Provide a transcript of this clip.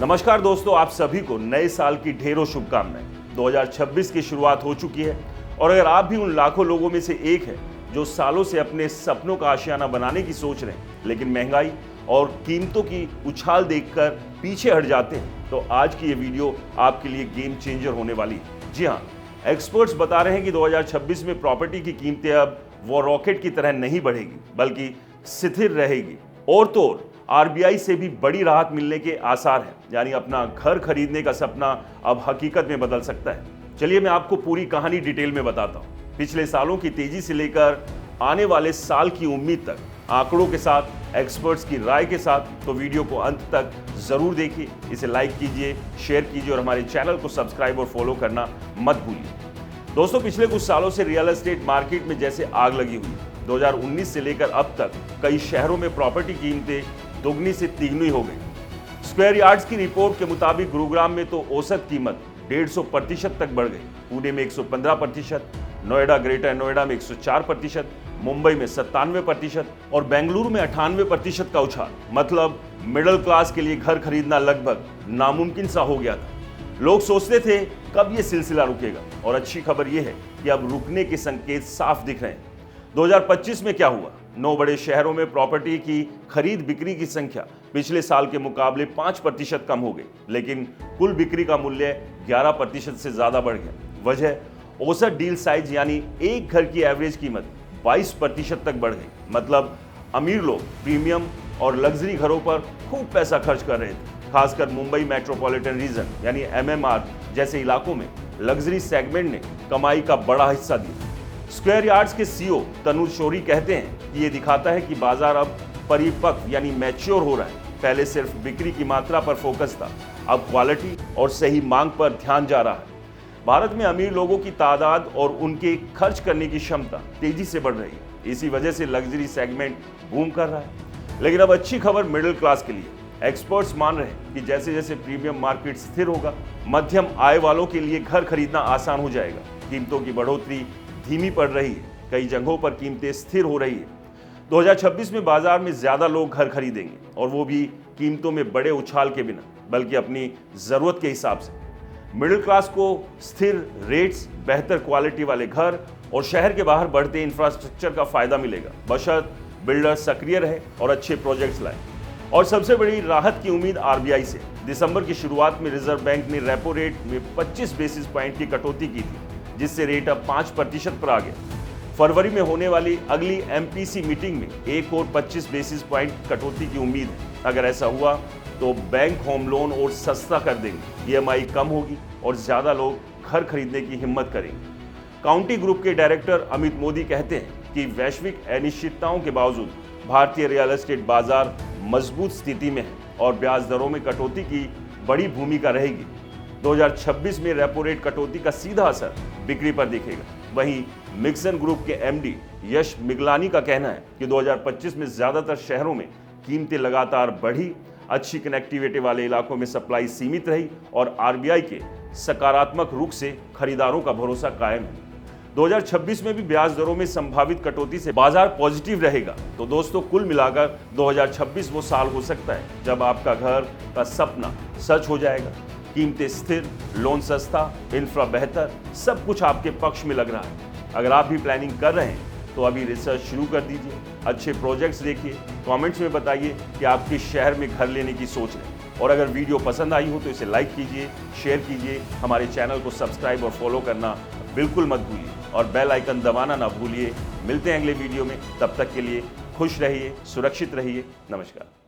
नमस्कार दोस्तों, आप सभी को नए साल की ढेरों शुभकामनाएं। 2026 की शुरुआत हो चुकी है और अगर आप भी उन लाखों लोगों में से एक हैं जो सालों से अपने सपनों का आशियाना बनाने की सोच रहे हैं, लेकिन महंगाई और कीमतों की उछाल देखकर पीछे हट जाते हैं, तो आज की ये वीडियो आपके लिए गेम चेंजर होने वाली है। जी हाँ, एक्सपर्ट्स बता रहे हैं कि 2026 में प्रॉपर्टी की कीमतें अब वो रॉकेट की तरह नहीं बढ़ेगी, बल्कि स्थिर रहेगी। और तो और आरबीआई से भी बड़ी राहत मिलने के आसार हैं, यानी अपना घर खरीदने का सपना अब हकीकत में बदल सकता है। चलिए मैं आपको पूरी कहानी डिटेल में बताता हूँ। पिछले सालों की तेजी से लेकर आने वाले साल की उम्मीद तक, आंकड़ों के साथ, एक्सपर्ट्स की राय के साथ, तो वीडियो को अंत तक जरूर देखिए। इसे लाइक कीजिए, शेयर कीजिए और हमारे चैनल को सब्सक्राइब और फॉलो करना मत भूलिए। दोस्तों, पिछले कुछ सालों से रियल एस्टेट मार्केट में जैसे आग लगी हुई है। 2019 से लेकर अब तक कई शहरों में प्रॉपर्टी कीमतें दोगुनी से तिगुनी हो गई। स्क्वायर यार्ड्स की रिपोर्ट के मुताबिक गुरुग्राम में तो औसत कीमत 150% तक बढ़ गई, पुणे में 115%, नोएडा, ग्रेटर नोएडा में 104%, मुंबई में 97% और बेंगलुरु में 98% का उछाल। मतलब मिडिल क्लास के लिए घर खरीदना लगभग नामुमकिन सा हो गया था। लोग सोचते थे कब ये सिलसिला रुकेगा, और अच्छी खबर यह है कि अब रुकने के संकेत साफ दिख रहे हैं। 2025 में क्या हुआ? 9 बड़े शहरों में प्रॉपर्टी की खरीद बिक्री की संख्या पिछले साल के मुकाबले 5% कम हो गई, लेकिन कुल बिक्री का मूल्य 11% से ज्यादा बढ़ गया। वजह, औसत डील साइज यानी एक घर की एवरेज कीमत 22% तक बढ़ गई। मतलब अमीर लोग प्रीमियम और लग्जरी घरों पर खूब पैसा खर्च कर रहे थे। खासकर मुंबई मेट्रोपॉलिटन रीजन यानी एमएमआर जैसे इलाकों में लग्जरी सेगमेंट ने कमाई का बड़ा हिस्सा दिया। स्क्वायर यार्ड्स के सीईओ तनुज शौरी कहते हैं कि ये दिखाता है कि बाजार अब परिपक्व यानी मैच्योर हो रहा है। पहले सिर्फ बिक्री की मात्रा पर फोकस था, अब क्वालिटी और सही मांग पर ध्यान जा रहा है। भारत में अमीर लोगों की तादाद और उनके खर्च करने की क्षमता तेजी से बढ़ रही है। इसी वजह से लग्जरी सेगमेंट बूम कर रहा है। लेकिन अब अच्छी खबर मिडिल क्लास के लिए। एक्सपर्ट्स मान रहे हैं कि जैसे जैसे प्रीमियम मार्केट स्थिर होगा, मध्यम आय वालों के लिए घर खरीदना आसान हो जाएगा। कीमतों की बढ़ोतरी धीमी पड़ रही है, कई जगहों पर कीमतें स्थिर हो रही है। 2026 में बाजार में ज्यादा लोग घर खरीदेंगे, और वो भी कीमतों में बड़े उछाल के बिना, बल्कि अपनी जरूरत के हिसाब से। मिडिल क्लास को स्थिर रेट्स, बेहतर क्वालिटी वाले घर और शहर के बाहर बढ़ते इंफ्रास्ट्रक्चर का फायदा मिलेगा, बशर्ते बिल्डर सक्रिय रहे और अच्छे प्रोजेक्ट्स लाए। और सबसे बड़ी राहत की उम्मीद आरबीआई से। दिसंबर की शुरुआत में रिजर्व बैंक ने रेपो रेट में 25 बेसिस पॉइंट की कटौती की थी, जिससे रेट अब 5% पर आ गया। फरवरी में होने वाली अगली एमपीसी मीटिंग में एक और 25 बेसिस पॉइंट कटौती की उम्मीद है। अगर ऐसा हुआ तो बैंक होम लोन और सस्ता कर देंगे, ईएमआई कम होगी और ज्यादा लोग घर खरीदने की हिम्मत करेंगे। काउंटी ग्रुप के डायरेक्टर अमित मोदी कहते हैं कि वैश्विक अनिश्चितताओं के बावजूद भारतीय रियल एस्टेट बाजार मजबूत स्थिति में है और ब्याज दरों में कटौती की बड़ी भूमिका रहेगी। 2026 में रेपो रेट कटौती का सीधा असर बिक्री पर दिखेगा। वहीं मिक्सन ग्रुप के एमडी यश मिगलानी का कहना है कि 2025 में ज्यादातर शहरों में कीमतें लगातार बढ़ी, अच्छी कनेक्टिविटी वाले इलाकों में सप्लाई सीमित रही और आरबीआई के सकारात्मक रुख से खरीदारों का भरोसा कायम है। 2026 में भी ब्याज दरों में संभावित कटौती से बाजार पॉजिटिव रहेगा। तो दोस्तों, कुल मिलाकर 2026 वो साल हो सकता है जब आपका घर का सपना सच हो जाएगा। कीमतें स्थिर, लोन सस्ता, इंफ्रा बेहतर, सब कुछ आपके पक्ष में लग रहा है। अगर आप भी प्लानिंग कर रहे हैं तो अभी रिसर्च शुरू कर दीजिए, अच्छे प्रोजेक्ट्स देखिए, कमेंट्स में बताइए कि आप किस शहर में घर लेने की सोच रहे हैं। और अगर वीडियो पसंद आई हो तो इसे लाइक कीजिए, शेयर कीजिए, हमारे चैनल को सब्सक्राइब और फॉलो करना बिल्कुल मत भूलिए और बेल आइकन दबाना ना भूलिए। मिलते हैं अगले वीडियो में, तब तक के लिए खुश रहिए, सुरक्षित रहिए। नमस्कार।